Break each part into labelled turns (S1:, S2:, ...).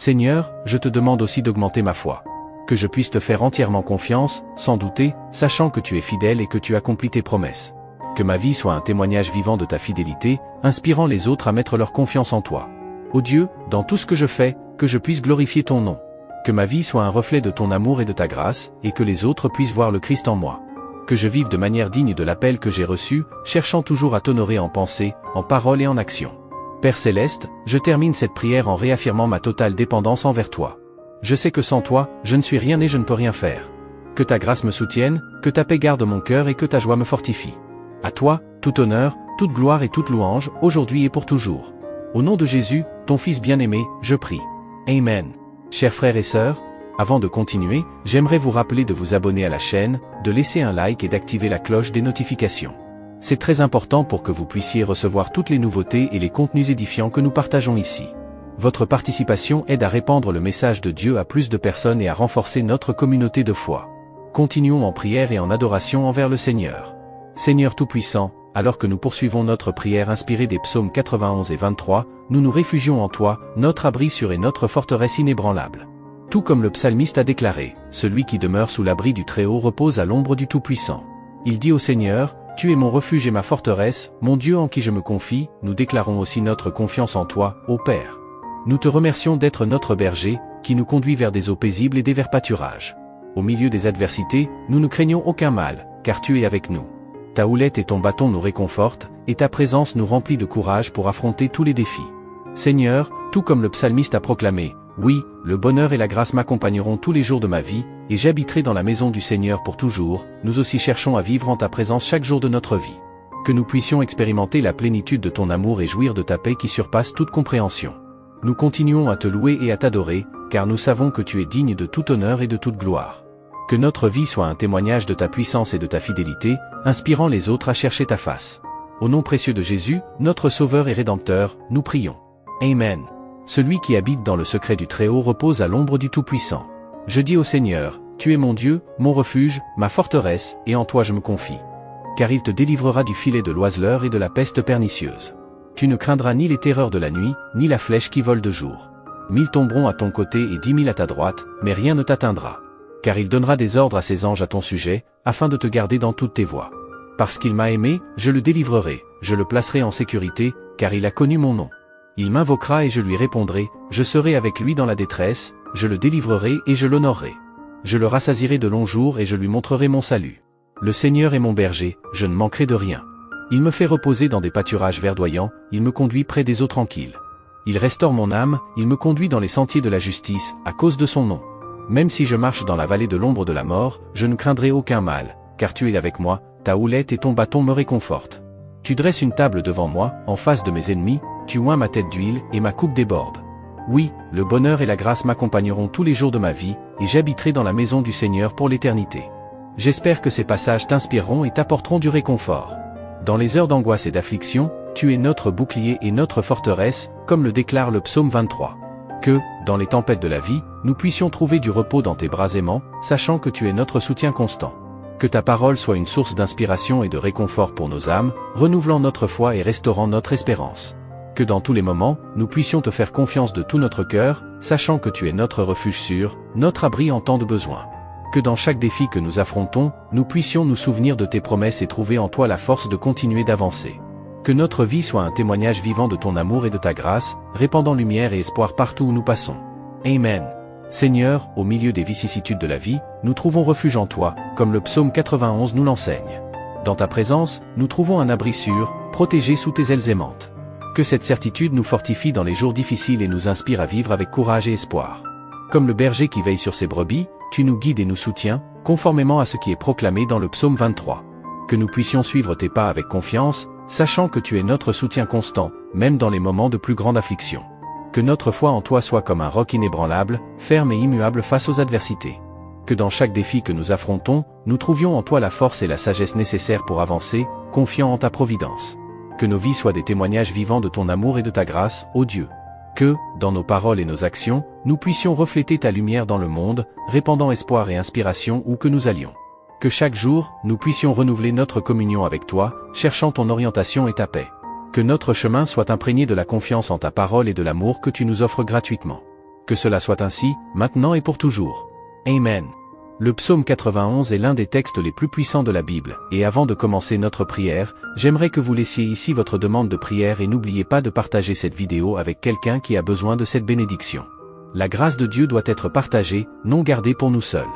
S1: Seigneur, je te demande aussi d'augmenter ma foi. Que je puisse te faire entièrement confiance, sans douter, sachant que tu es fidèle et que tu accomplis tes promesses. Que ma vie soit un témoignage vivant de ta fidélité, inspirant les autres à mettre leur confiance en toi. Ô Dieu, dans tout ce que je fais, que je puisse glorifier ton nom. Que ma vie soit un reflet de ton amour et de ta grâce, et que les autres puissent voir le Christ en moi. Que je vive de manière digne de l'appel que j'ai reçu, cherchant toujours à t'honorer en pensée, en parole et en action. Père Céleste, je termine cette prière en réaffirmant ma totale dépendance envers toi. Je sais que sans toi, je ne suis rien et je ne peux rien faire. Que ta grâce me soutienne, que ta paix garde mon cœur et que ta joie me fortifie. À toi, tout honneur, toute gloire et toute louange, aujourd'hui et pour toujours. Au nom de Jésus, ton Fils bien-aimé, je prie. Amen. Chers frères et sœurs, avant de continuer, j'aimerais vous rappeler de vous abonner à la chaîne, de laisser un like et d'activer la cloche des notifications. C'est très important pour que vous puissiez recevoir toutes les nouveautés et les contenus édifiants que nous partageons ici. Votre participation aide à répandre le message de Dieu à plus de personnes et à renforcer notre communauté de foi. Continuons en prière et en adoration envers le Seigneur. Seigneur Tout-Puissant, alors que nous poursuivons notre prière inspirée des psaumes 91 et 23, nous nous réfugions en toi, notre abri sûr et notre forteresse inébranlable. Tout comme le psalmiste a déclaré, celui qui demeure sous l'abri du Très-Haut repose à l'ombre du Tout-Puissant. Il dit au Seigneur, tu es mon refuge et ma forteresse, mon Dieu en qui je me confie, nous déclarons aussi notre confiance en toi, ô Père. Nous te remercions d'être notre berger, qui nous conduit vers des eaux paisibles et des verts pâturages. Au milieu des adversités, nous ne craignons aucun mal, car tu es avec nous. Ta houlette et ton bâton nous réconfortent, et ta présence nous remplit de courage pour affronter tous les défis. Seigneur, tout comme le psalmiste a proclamé, oui, le bonheur et la grâce m'accompagneront tous les jours de ma vie, et j'habiterai dans la maison du Seigneur pour toujours, nous aussi cherchons à vivre en ta présence chaque jour de notre vie. Que nous puissions expérimenter la plénitude de ton amour et jouir de ta paix qui surpasse toute compréhension. Nous continuons à te louer et à t'adorer, car nous savons que tu es digne de tout honneur et de toute gloire. Que notre vie soit un témoignage de ta puissance et de ta fidélité, inspirant les autres à chercher ta face. Au nom précieux de Jésus, notre Sauveur et Rédempteur, nous prions. Amen. Celui qui habite dans le secret du Très-Haut repose à l'ombre du Tout-Puissant. Je dis au Seigneur, tu es mon Dieu, mon refuge, ma forteresse, et en toi je me confie. Car il te délivrera du filet de l'oiseleur et de la peste pernicieuse. Tu ne craindras ni les terreurs de la nuit, ni la flèche qui vole de jour. 1000 tomberont à ton côté et 10 000 à ta droite, mais rien ne t'atteindra. Car il donnera des ordres à ses anges à ton sujet, afin de te garder dans toutes tes voies. Parce qu'il m'a aimé, je le délivrerai, je le placerai en sécurité, car il a connu mon nom. Il m'invoquera et je lui répondrai, je serai avec lui dans la détresse, je le délivrerai et je l'honorerai. Je le rassasierai de longs jours et je lui montrerai mon salut. Le Seigneur est mon berger, je ne manquerai de rien. Il me fait reposer dans des pâturages verdoyants, il me conduit près des eaux tranquilles. Il restaure mon âme, il me conduit dans les sentiers de la justice, à cause de son nom. Même si je marche dans la vallée de l'ombre de la mort, je ne craindrai aucun mal, car tu es avec moi, ta houlette et ton bâton me réconfortent. Tu dresses une table devant moi, en face de mes ennemis, tu oins ma tête d'huile et ma coupe déborde. Oui, le bonheur et la grâce m'accompagneront tous les jours de ma vie, et j'habiterai dans la maison du Seigneur pour l'éternité. J'espère que ces passages t'inspireront et t'apporteront du réconfort. Dans les heures d'angoisse et d'affliction, tu es notre bouclier et notre forteresse, comme le déclare le psaume 23. Que, dans les tempêtes de la vie, nous puissions trouver du repos dans tes bras aimants, sachant que tu es notre soutien constant. Que ta parole soit une source d'inspiration et de réconfort pour nos âmes, renouvelant notre foi et restaurant notre espérance. Que dans tous les moments, nous puissions te faire confiance de tout notre cœur, sachant que tu es notre refuge sûr, notre abri en temps de besoin. Que dans chaque défi que nous affrontons, nous puissions nous souvenir de tes promesses et trouver en toi la force de continuer d'avancer. Que notre vie soit un témoignage vivant de ton amour et de ta grâce, répandant lumière et espoir partout où nous passons. Amen. Seigneur, au milieu des vicissitudes de la vie, nous trouvons refuge en toi, comme le psaume 91 nous l'enseigne. Dans ta présence, nous trouvons un abri sûr, protégé sous tes ailes aimantes. Que cette certitude nous fortifie dans les jours difficiles et nous inspire à vivre avec courage et espoir. Comme le berger qui veille sur ses brebis, tu nous guides et nous soutiens, conformément à ce qui est proclamé dans le psaume 23. Que nous puissions suivre tes pas avec confiance, sachant que tu es notre soutien constant, même dans les moments de plus grande affliction. Que notre foi en toi soit comme un roc inébranlable, ferme et immuable face aux adversités. Que dans chaque défi que nous affrontons, nous trouvions en toi la force et la sagesse nécessaires pour avancer, confiant en ta providence. Que nos vies soient des témoignages vivants de ton amour et de ta grâce, ô Dieu. Que, dans nos paroles et nos actions, nous puissions refléter ta lumière dans le monde, répandant espoir et inspiration où que nous allions. Que chaque jour, nous puissions renouveler notre communion avec toi, cherchant ton orientation et ta paix. Que notre chemin soit imprégné de la confiance en ta parole et de l'amour que tu nous offres gratuitement. Que cela soit ainsi, maintenant et pour toujours. Amen. Le psaume 91 est l'un des textes les plus puissants de la Bible, et avant de commencer notre prière, j'aimerais que vous laissiez ici votre demande de prière et n'oubliez pas de partager cette vidéo avec quelqu'un qui a besoin de cette bénédiction. La grâce de Dieu doit être partagée, non gardée pour nous seuls.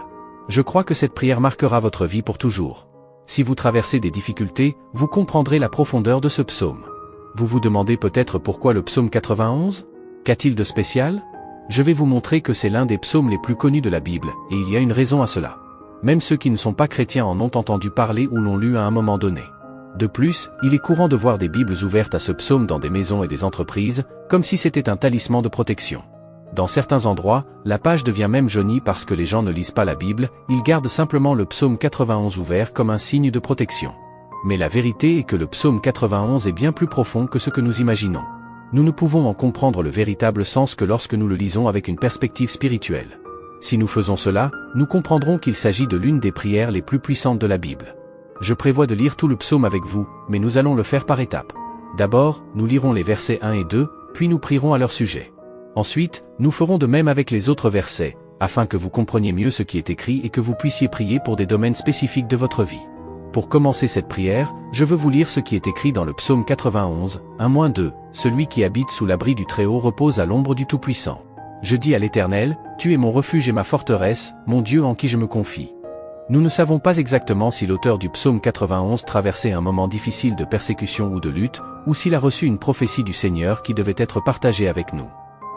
S1: Je crois que cette prière marquera votre vie pour toujours. Si vous traversez des difficultés, vous comprendrez la profondeur de ce psaume. Vous vous demandez peut-être pourquoi le psaume 91 ? Qu'a-t-il de spécial ? Je vais vous montrer que c'est l'un des psaumes les plus connus de la Bible, et il y a une raison à cela. Même ceux qui ne sont pas chrétiens en ont entendu parler ou l'ont lu à un moment donné. De plus, il est courant de voir des Bibles ouvertes à ce psaume dans des maisons et des entreprises, comme si c'était un talisman de protection. Dans certains endroits, la page devient même jaunie parce que les gens ne lisent pas la Bible, ils gardent simplement le psaume 91 ouvert comme un signe de protection. Mais la vérité est que le psaume 91 est bien plus profond que ce que nous imaginons. Nous ne pouvons en comprendre le véritable sens que lorsque nous le lisons avec une perspective spirituelle. Si nous faisons cela, nous comprendrons qu'il s'agit de l'une des prières les plus puissantes de la Bible. Je prévois de lire tout le psaume avec vous, mais nous allons le faire par étapes. D'abord, nous lirons les versets 1 et 2, puis nous prierons à leur sujet. Ensuite, nous ferons de même avec les autres versets, afin que vous compreniez mieux ce qui est écrit et que vous puissiez prier pour des domaines spécifiques de votre vie. Pour commencer cette prière, je veux vous lire ce qui est écrit dans le psaume 91, 1-2, « Celui qui habite sous l'abri du Très-Haut repose à l'ombre du Tout-Puissant. Je dis à l'Éternel, tu es mon refuge et ma forteresse, mon Dieu en qui je me confie. » Nous ne savons pas exactement si l'auteur du psaume 91 traversait un moment difficile de persécution ou de lutte, ou s'il a reçu une prophétie du Seigneur qui devait être partagée avec nous.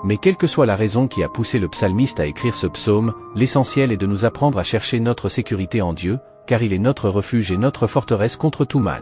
S1: Mais quelle que soit la raison qui a poussé le psalmiste à écrire ce psaume, l'essentiel est de nous apprendre à chercher notre sécurité en Dieu, car il est notre refuge et notre forteresse contre tout mal.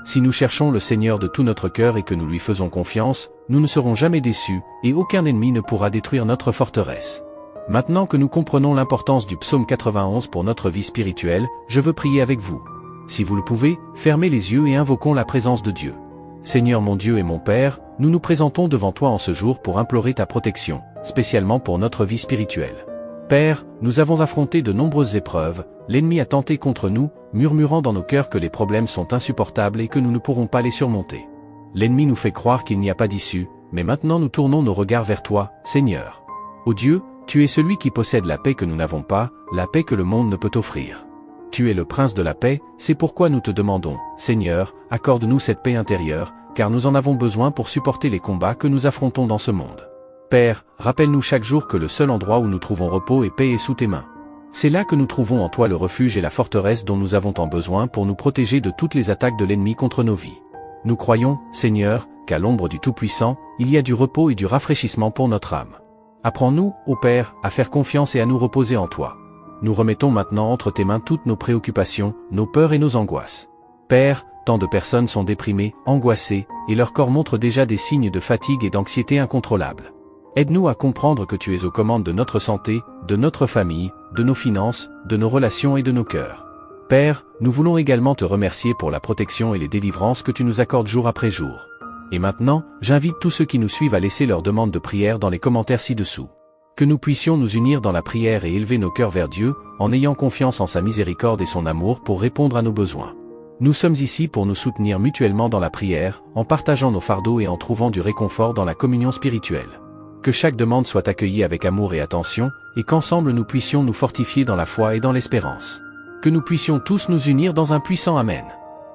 S1: Si nous cherchons le Seigneur de tout notre cœur et que nous lui faisons confiance, nous ne serons jamais déçus, et aucun ennemi ne pourra détruire notre forteresse. Maintenant que nous comprenons l'importance du psaume 91 pour notre vie spirituelle, je veux prier avec vous. Si vous le pouvez, fermez les yeux et invoquons la présence de Dieu. Seigneur mon Dieu et mon Père, nous nous présentons devant toi en ce jour pour implorer ta protection, spécialement pour notre vie spirituelle. Père, nous avons affronté de nombreuses épreuves, l'ennemi a tenté contre nous, murmurant dans nos cœurs que les problèmes sont insupportables et que nous ne pourrons pas les surmonter. L'ennemi nous fait croire qu'il n'y a pas d'issue, mais maintenant nous tournons nos regards vers toi, Seigneur. Ô Dieu, tu es celui qui possède la paix que nous n'avons pas, la paix que le monde ne peut offrir. Tu es le prince de la paix, c'est pourquoi nous te demandons, Seigneur, accorde-nous cette paix intérieure, car nous en avons besoin pour supporter les combats que nous affrontons dans ce monde. Père, rappelle-nous chaque jour que le seul endroit où nous trouvons repos et paix est sous tes mains. C'est là que nous trouvons en toi le refuge et la forteresse dont nous avons tant besoin pour nous protéger de toutes les attaques de l'ennemi contre nos vies. Nous croyons, Seigneur, qu'à l'ombre du Tout-Puissant, il y a du repos et du rafraîchissement pour notre âme. Apprends-nous, ô Père, à faire confiance et à nous reposer en toi. Nous remettons maintenant entre tes mains toutes nos préoccupations, nos peurs et nos angoisses. Père, tant de personnes sont déprimées, angoissées, et leur corps montre déjà des signes de fatigue et d'anxiété incontrôlables. Aide-nous à comprendre que tu es aux commandes de notre santé, de notre famille, de nos finances, de nos relations et de nos cœurs. Père, nous voulons également te remercier pour la protection et les délivrances que tu nous accordes jour après jour. Et maintenant, j'invite tous ceux qui nous suivent à laisser leur demande de prière dans les commentaires ci-dessous. Que nous puissions nous unir dans la prière et élever nos cœurs vers Dieu, en ayant confiance en sa miséricorde et son amour pour répondre à nos besoins. Nous sommes ici pour nous soutenir mutuellement dans la prière, en partageant nos fardeaux et en trouvant du réconfort dans la communion spirituelle. Que chaque demande soit accueillie avec amour et attention, et qu'ensemble nous puissions nous fortifier dans la foi et dans l'espérance. Que nous puissions tous nous unir dans un puissant Amen.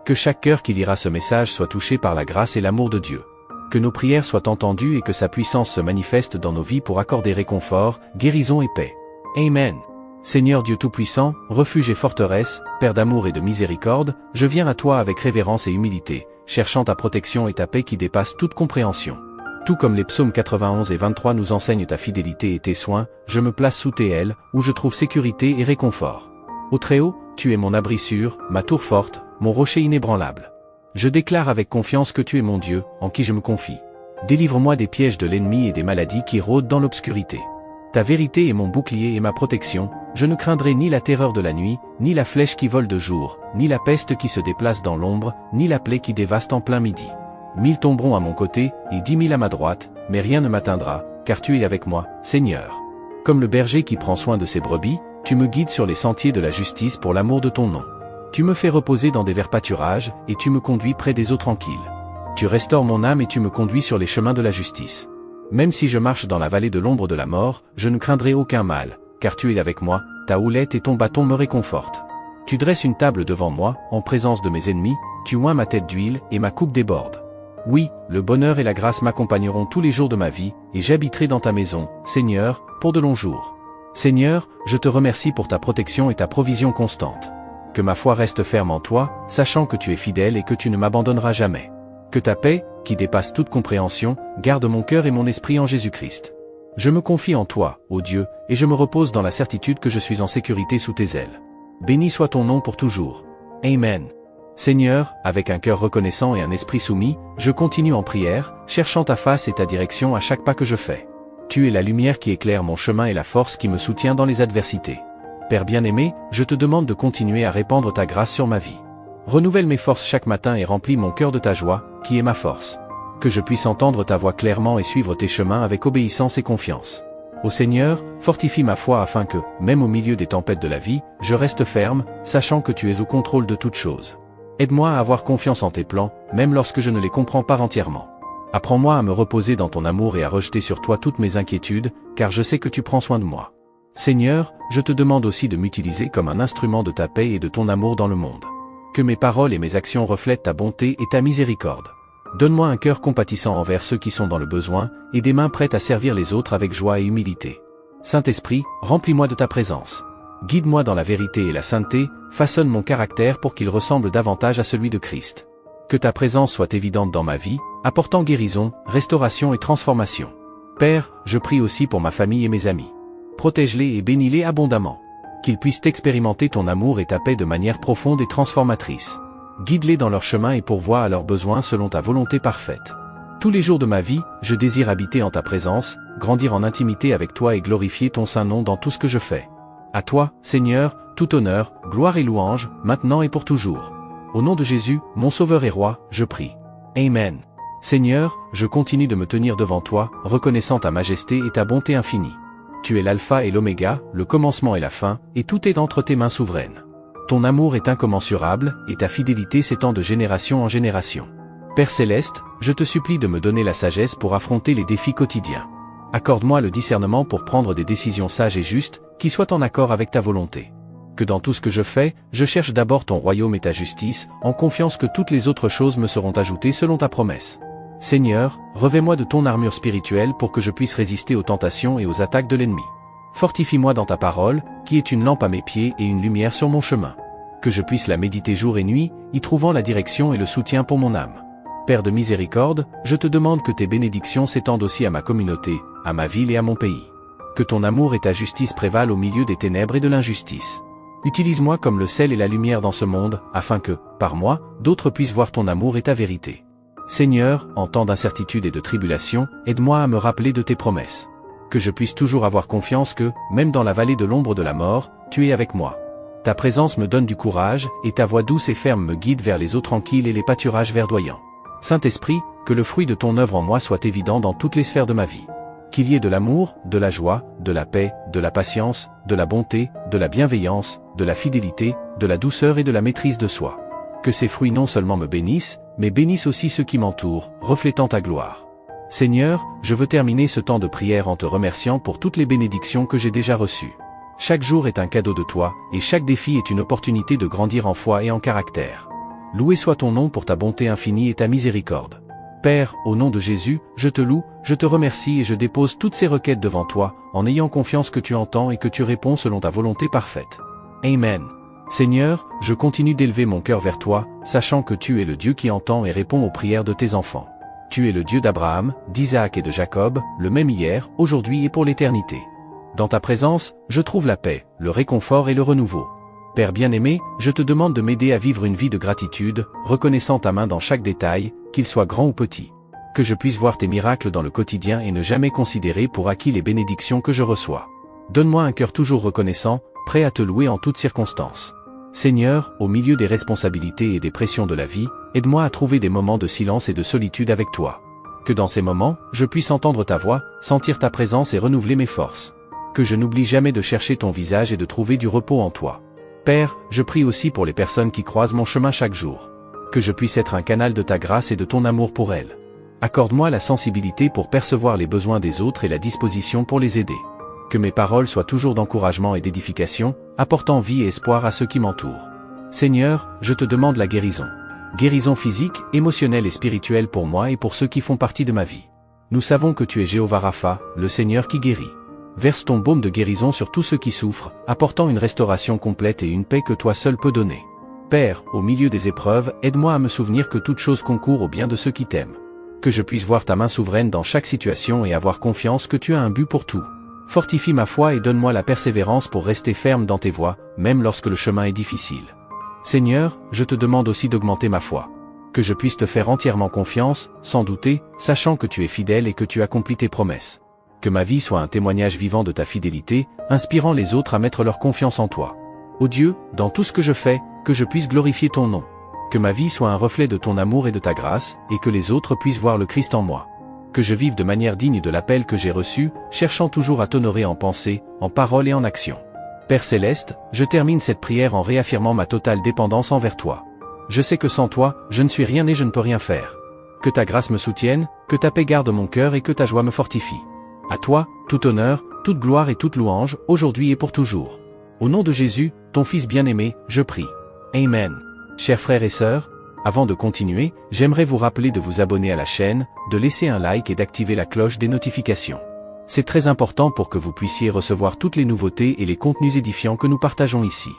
S1: Que chaque cœur qui lira ce message soit touché par la grâce et l'amour de Dieu. Que nos prières soient entendues et que sa puissance se manifeste dans nos vies pour accorder réconfort, guérison et paix. Amen. Seigneur Dieu Tout-Puissant, refuge et forteresse, Père d'amour et de miséricorde, je viens à toi avec révérence et humilité, cherchant ta protection et ta paix qui dépassent toute compréhension. Tout comme les psaumes 91 et 23 nous enseignent ta fidélité et tes soins, je me place sous tes ailes, où je trouve sécurité et réconfort. Ô Très-Haut, tu es mon abri sûr, ma tour forte, mon rocher inébranlable. Je déclare avec confiance que tu es mon Dieu, en qui je me confie. Délivre-moi des pièges de l'ennemi et des maladies qui rôdent dans l'obscurité. Ta vérité est mon bouclier et ma protection, je ne craindrai ni la terreur de la nuit, ni la flèche qui vole de jour, ni la peste qui se déplace dans l'ombre, ni la plaie qui dévaste en plein midi. 1000 tomberont à mon côté, et 10 000 à ma droite, mais rien ne m'atteindra, car tu es avec moi, Seigneur. Comme le berger qui prend soin de ses brebis, tu me guides sur les sentiers de la justice pour l'amour de ton nom. Tu me fais reposer dans des verts pâturages, et tu me conduis près des eaux tranquilles. Tu restaures mon âme et tu me conduis sur les chemins de la justice. Même si je marche dans la vallée de l'ombre de la mort, je ne craindrai aucun mal, car tu es avec moi, ta houlette et ton bâton me réconfortent. Tu dresses une table devant moi, en présence de mes ennemis, tu oins ma tête d'huile et ma coupe déborde. Oui, le bonheur et la grâce m'accompagneront tous les jours de ma vie, et j'habiterai dans ta maison, Seigneur, pour de longs jours. Seigneur, je te remercie pour ta protection et ta provision constante. Que ma foi reste ferme en toi, sachant que tu es fidèle et que tu ne m'abandonneras jamais. Que ta paix, qui dépasse toute compréhension, garde mon cœur et mon esprit en Jésus-Christ. Je me confie en toi, ô Dieu, et je me repose dans la certitude que je suis en sécurité sous tes ailes. Béni soit ton nom pour toujours. Amen. Seigneur, avec un cœur reconnaissant et un esprit soumis, je continue en prière, cherchant ta face et ta direction à chaque pas que je fais. Tu es la lumière qui éclaire mon chemin et la force qui me soutient dans les adversités. Père bien-aimé, je te demande de continuer à répandre ta grâce sur ma vie. Renouvelle mes forces chaque matin et remplis mon cœur de ta joie, qui est ma force. Que je puisse entendre ta voix clairement et suivre tes chemins avec obéissance et confiance. Ô Seigneur, fortifie ma foi afin que, même au milieu des tempêtes de la vie, je reste ferme, sachant que tu es au contrôle de toutes choses. Aide-moi à avoir confiance en tes plans, même lorsque je ne les comprends pas entièrement. Apprends-moi à me reposer dans ton amour et à rejeter sur toi toutes mes inquiétudes, car je sais que tu prends soin de moi. Seigneur, je te demande aussi de m'utiliser comme un instrument de ta paix et de ton amour dans le monde. Que mes paroles et mes actions reflètent ta bonté et ta miséricorde. Donne-moi un cœur compatissant envers ceux qui sont dans le besoin, et des mains prêtes à servir les autres avec joie et humilité. Saint-Esprit, remplis-moi de ta présence. Guide-moi dans la vérité et la sainteté, façonne mon caractère pour qu'il ressemble davantage à celui de Christ. Que ta présence soit évidente dans ma vie, apportant guérison, restauration et transformation. Père, je prie aussi pour ma famille et mes amis. Protège-les et bénis-les abondamment. Qu'ils puissent expérimenter ton amour et ta paix de manière profonde et transformatrice. Guide-les dans leur chemin et pourvois à leurs besoins selon ta volonté parfaite. Tous les jours de ma vie, je désire habiter en ta présence, grandir en intimité avec toi et glorifier ton saint nom dans tout ce que je fais. À toi, Seigneur, tout honneur, gloire et louange, maintenant et pour toujours. Au nom de Jésus, mon Sauveur et Roi, je prie. Amen. Seigneur, je continue de me tenir devant toi, reconnaissant ta majesté et ta bonté infinie. Tu es l'alpha et l'oméga, le commencement et la fin, et tout est entre tes mains souveraines. Ton amour est incommensurable, et ta fidélité s'étend de génération en génération. Père céleste, je te supplie de me donner la sagesse pour affronter les défis quotidiens. Accorde-moi le discernement pour prendre des décisions sages et justes, qui soient en accord avec ta volonté. Que dans tout ce que je fais, je cherche d'abord ton royaume et ta justice, en confiance que toutes les autres choses me seront ajoutées selon ta promesse. Seigneur, revêt-moi de ton armure spirituelle pour que je puisse résister aux tentations et aux attaques de l'ennemi. Fortifie-moi dans ta parole, qui est une lampe à mes pieds et une lumière sur mon chemin. Que je puisse la méditer jour et nuit, y trouvant la direction et le soutien pour mon âme. Père de miséricorde, je te demande que tes bénédictions s'étendent aussi à ma communauté, à ma ville et à mon pays. Que ton amour et ta justice prévalent au milieu des ténèbres et de l'injustice. Utilise-moi comme le sel et la lumière dans ce monde, afin que, par moi, d'autres puissent voir ton amour et ta vérité. Seigneur, en temps d'incertitude et de tribulation, aide-moi à me rappeler de tes promesses. Que je puisse toujours avoir confiance que, même dans la vallée de l'ombre de la mort, tu es avec moi. Ta présence me donne du courage, et ta voix douce et ferme me guide vers les eaux tranquilles et les pâturages verdoyants. Saint-Esprit, que le fruit de ton œuvre en moi soit évident dans toutes les sphères de ma vie. Qu'il y ait de l'amour, de la joie, de la paix, de la patience, de la bonté, de la bienveillance, de la fidélité, de la douceur et de la maîtrise de soi. Que ces fruits non seulement me bénissent, mais bénissent aussi ceux qui m'entourent, reflétant ta gloire. Seigneur, je veux terminer ce temps de prière en te remerciant pour toutes les bénédictions que j'ai déjà reçues. Chaque jour est un cadeau de toi, et chaque défi est une opportunité de grandir en foi et en caractère. Loué soit ton nom pour ta bonté infinie et ta miséricorde. Père, au nom de Jésus, je te loue, je te remercie et je dépose toutes ces requêtes devant toi, en ayant confiance que tu entends et que tu réponds selon ta volonté parfaite. Amen. Seigneur, je continue d'élever mon cœur vers toi, sachant que tu es le Dieu qui entend et répond aux prières de tes enfants. Tu es le Dieu d'Abraham, d'Isaac et de Jacob, le même hier, aujourd'hui et pour l'éternité. Dans ta présence, je trouve la paix, le réconfort et le renouveau. Père bien-aimé, je te demande de m'aider à vivre une vie de gratitude, reconnaissant ta main dans chaque détail, qu'il soit grand ou petit. Que je puisse voir tes miracles dans le quotidien et ne jamais considérer pour acquis les bénédictions que je reçois. Donne-moi un cœur toujours reconnaissant, prêt à te louer en toutes circonstances. Seigneur, au milieu des responsabilités et des pressions de la vie, aide-moi à trouver des moments de silence et de solitude avec toi. Que dans ces moments, je puisse entendre ta voix, sentir ta présence et renouveler mes forces. Que je n'oublie jamais de chercher ton visage et de trouver du repos en toi. Père, je prie aussi pour les personnes qui croisent mon chemin chaque jour. Que je puisse être un canal de ta grâce et de ton amour pour elles. Accorde-moi la sensibilité pour percevoir les besoins des autres et la disposition pour les aider. Que mes paroles soient toujours d'encouragement et d'édification, apportant vie et espoir à ceux qui m'entourent. Seigneur, je te demande la guérison. Guérison physique, émotionnelle et spirituelle pour moi et pour ceux qui font partie de ma vie. Nous savons que tu es Jéhovah Rapha, le Seigneur qui guérit. Verse ton baume de guérison sur tous ceux qui souffrent, apportant une restauration complète et une paix que toi seul peux donner. Père, au milieu des épreuves, aide-moi à me souvenir que toute chose concourt au bien de ceux qui t'aiment. Que je puisse voir ta main souveraine dans chaque situation et avoir confiance que tu as un but pour tout. Fortifie ma foi et donne-moi la persévérance pour rester ferme dans tes voies, même lorsque le chemin est difficile. Seigneur, je te demande aussi d'augmenter ma foi. Que je puisse te faire entièrement confiance, sans douter, sachant que tu es fidèle et que tu accomplis tes promesses. Que ma vie soit un témoignage vivant de ta fidélité, inspirant les autres à mettre leur confiance en toi. Ô Dieu, dans tout ce que je fais, que je puisse glorifier ton nom. Que ma vie soit un reflet de ton amour et de ta grâce, et que les autres puissent voir le Christ en moi. Que je vive de manière digne de l'appel que j'ai reçu, cherchant toujours à t'honorer en pensée, en parole et en action. Père Céleste, je termine cette prière en réaffirmant ma totale dépendance envers toi. Je sais que sans toi, je ne suis rien et je ne peux rien faire. Que ta grâce me soutienne, que ta paix garde mon cœur et que ta joie me fortifie. À toi, tout honneur, toute gloire et toute louange, aujourd'hui et pour toujours. Au nom de Jésus, ton Fils bien-aimé, je prie. Amen. Chers frères et sœurs, avant de continuer, j'aimerais vous rappeler de vous abonner à la chaîne, de laisser un like et d'activer la cloche des notifications. C'est très important pour que vous puissiez recevoir toutes les nouveautés et les contenus édifiants que nous partageons ici.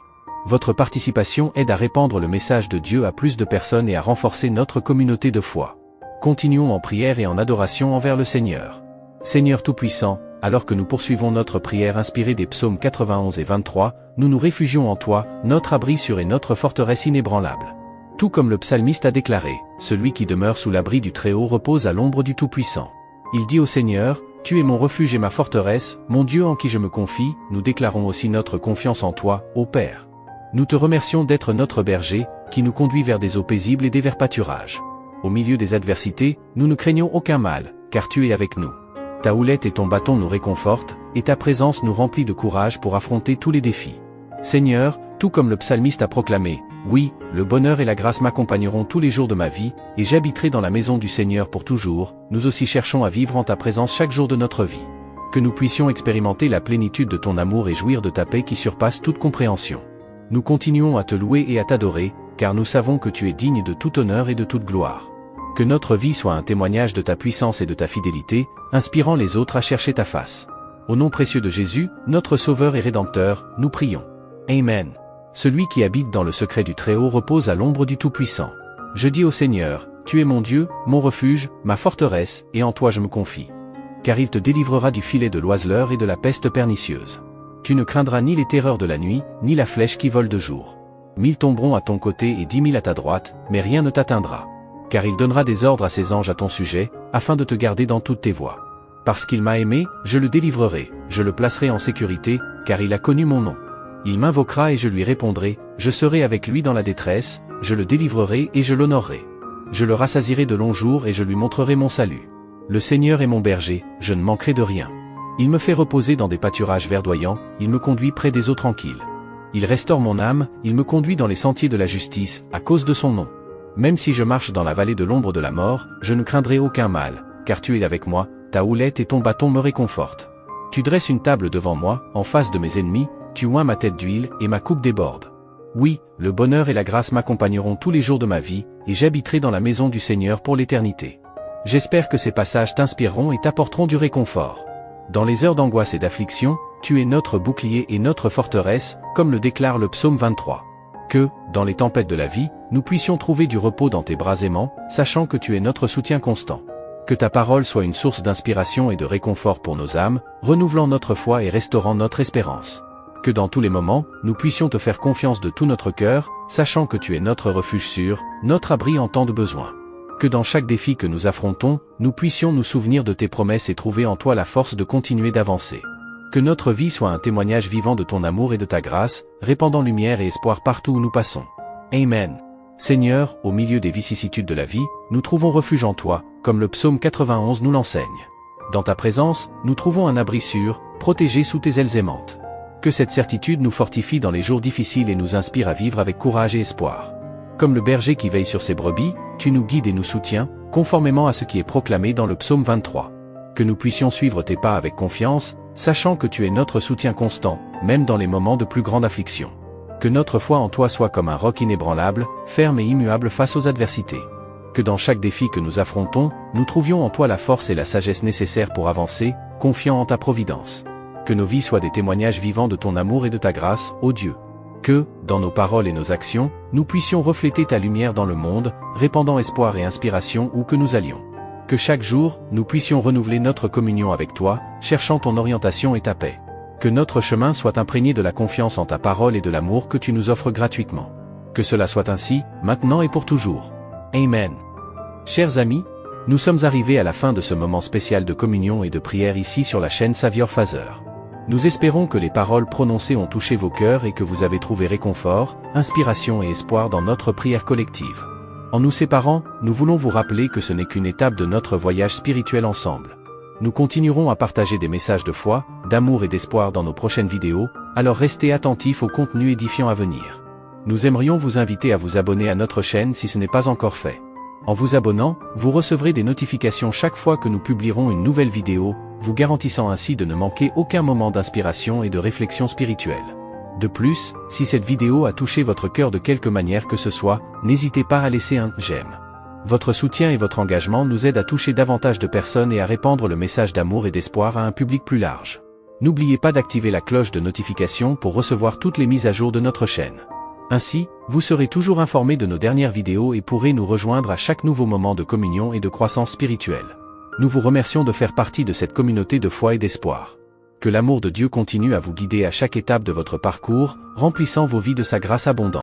S1: Votre participation aide à répandre le message de Dieu à plus de personnes et à renforcer notre communauté de foi. Continuons en prière et en adoration envers le Seigneur. Seigneur Tout-Puissant, alors que nous poursuivons notre prière inspirée des psaumes 91 et 23, nous nous réfugions en toi, notre abri sûr et notre forteresse inébranlable. Tout comme le psalmiste a déclaré, celui qui demeure sous l'abri du Très-Haut repose à l'ombre du Tout-Puissant. Il dit au Seigneur, tu es mon refuge et ma forteresse, mon Dieu en qui je me confie, nous déclarons aussi notre confiance en toi, ô Père. Nous te remercions d'être notre berger, qui nous conduit vers des eaux paisibles et des verts pâturages. Au milieu des adversités, nous ne craignons aucun mal, car tu es avec nous. Ta houlette et ton bâton nous réconfortent, et ta présence nous remplit de courage pour affronter tous les défis. Seigneur, tout comme le psalmiste a proclamé, oui, le bonheur et la grâce m'accompagneront tous les jours de ma vie, et j'habiterai dans la maison du Seigneur pour toujours, nous aussi cherchons à vivre en ta présence chaque jour de notre vie. Que nous puissions expérimenter la plénitude de ton amour et jouir de ta paix qui surpasse toute compréhension. Nous continuons à te louer et à t'adorer, car nous savons que tu es digne de tout honneur et de toute gloire. Que notre vie soit un témoignage de ta puissance et de ta fidélité, inspirant les autres à chercher ta face. Au nom précieux de Jésus, notre Sauveur et Rédempteur, nous prions. Amen. Celui qui habite dans le secret du Très-Haut repose à l'ombre du Tout-Puissant. Je dis au Seigneur, tu es mon Dieu, mon refuge, ma forteresse, et en toi je me confie. Car il te délivrera du filet de l'oiseleur et de la peste pernicieuse. Tu ne craindras ni les terreurs de la nuit, ni la flèche qui vole de jour. 1000 tomberont à ton côté et 10 000 à ta droite, mais rien ne t'atteindra. Car il donnera des ordres à ses anges à ton sujet, afin de te garder dans toutes tes voies. Parce qu'il m'a aimé, je le délivrerai, je le placerai en sécurité, car il a connu mon nom. Il m'invoquera et je lui répondrai, je serai avec lui dans la détresse, je le délivrerai et je l'honorerai. Je le rassasierai de longs jours et je lui montrerai mon salut. Le Seigneur est mon berger, je ne manquerai de rien. Il me fait reposer dans des pâturages verdoyants, il me conduit près des eaux tranquilles. Il restaure mon âme, il me conduit dans les sentiers de la justice, à cause de son nom. Même si je marche dans la vallée de l'ombre de la mort, je ne craindrai aucun mal, car tu es avec moi, ta houlette et ton bâton me réconfortent. Tu dresses une table devant moi, en face de mes ennemis, tu oins ma tête d'huile et ma coupe déborde. Oui, le bonheur et la grâce m'accompagneront tous les jours de ma vie, et j'habiterai dans la maison du Seigneur pour l'éternité. J'espère que ces passages t'inspireront et t'apporteront du réconfort. Dans les heures d'angoisse et d'affliction, tu es notre bouclier et notre forteresse, comme le déclare le psaume 23. Que, dans les tempêtes de la vie, nous puissions trouver du repos dans tes bras aimants, sachant que tu es notre soutien constant. Que ta parole soit une source d'inspiration et de réconfort pour nos âmes, renouvelant notre foi et restaurant notre espérance. Que dans tous les moments, nous puissions te faire confiance de tout notre cœur, sachant que tu es notre refuge sûr, notre abri en temps de besoin. Que dans chaque défi que nous affrontons, nous puissions nous souvenir de tes promesses et trouver en toi la force de continuer d'avancer. Que notre vie soit un témoignage vivant de ton amour et de ta grâce, répandant lumière et espoir partout où nous passons. Amen. Seigneur, au milieu des vicissitudes de la vie, nous trouvons refuge en toi, comme le psaume 91 nous l'enseigne. Dans ta présence, nous trouvons un abri sûr, protégé sous tes ailes aimantes. Que cette certitude nous fortifie dans les jours difficiles et nous inspire à vivre avec courage et espoir. Comme le berger qui veille sur ses brebis, tu nous guides et nous soutiens, conformément à ce qui est proclamé dans le psaume 23. Que nous puissions suivre tes pas avec confiance, sachant que tu es notre soutien constant, même dans les moments de plus grande affliction. Que notre foi en toi soit comme un roc inébranlable, ferme et immuable face aux adversités. Que dans chaque défi que nous affrontons, nous trouvions en toi la force et la sagesse nécessaires pour avancer, confiant en ta providence. Que nos vies soient des témoignages vivants de ton amour et de ta grâce, ô Dieu. Que, dans nos paroles et nos actions, nous puissions refléter ta lumière dans le monde, répandant espoir et inspiration où que nous allions. Que chaque jour, nous puissions renouveler notre communion avec toi, cherchant ton orientation et ta paix. Que notre chemin soit imprégné de la confiance en ta parole et de l'amour que tu nous offres gratuitement. Que cela soit ainsi, maintenant et pour toujours. Amen. Chers amis, nous sommes arrivés à la fin de ce moment spécial de communion et de prière ici sur la chaîne Savior Father. Nous espérons que les paroles prononcées ont touché vos cœurs et que vous avez trouvé réconfort, inspiration et espoir dans notre prière collective. En nous séparant, nous voulons vous rappeler que ce n'est qu'une étape de notre voyage spirituel ensemble. Nous continuerons à partager des messages de foi, d'amour et d'espoir dans nos prochaines vidéos, alors restez attentifs au contenu édifiant à venir. Nous aimerions vous inviter à vous abonner à notre chaîne si ce n'est pas encore fait. En vous abonnant, vous recevrez des notifications chaque fois que nous publierons une nouvelle vidéo, vous garantissant ainsi de ne manquer aucun moment d'inspiration et de réflexion spirituelle. De plus, si cette vidéo a touché votre cœur de quelque manière que ce soit, n'hésitez pas à laisser un « j'aime ». Votre soutien et votre engagement nous aident à toucher davantage de personnes et à répandre le message d'amour et d'espoir à un public plus large. N'oubliez pas d'activer la cloche de notification pour recevoir toutes les mises à jour de notre chaîne. Ainsi, vous serez toujours informé de nos dernières vidéos et pourrez nous rejoindre à chaque nouveau moment de communion et de croissance spirituelle. Nous vous remercions de faire partie de cette communauté de foi et d'espoir. Que l'amour de Dieu continue à vous guider à chaque étape de votre parcours, remplissant vos vies de sa grâce abondante.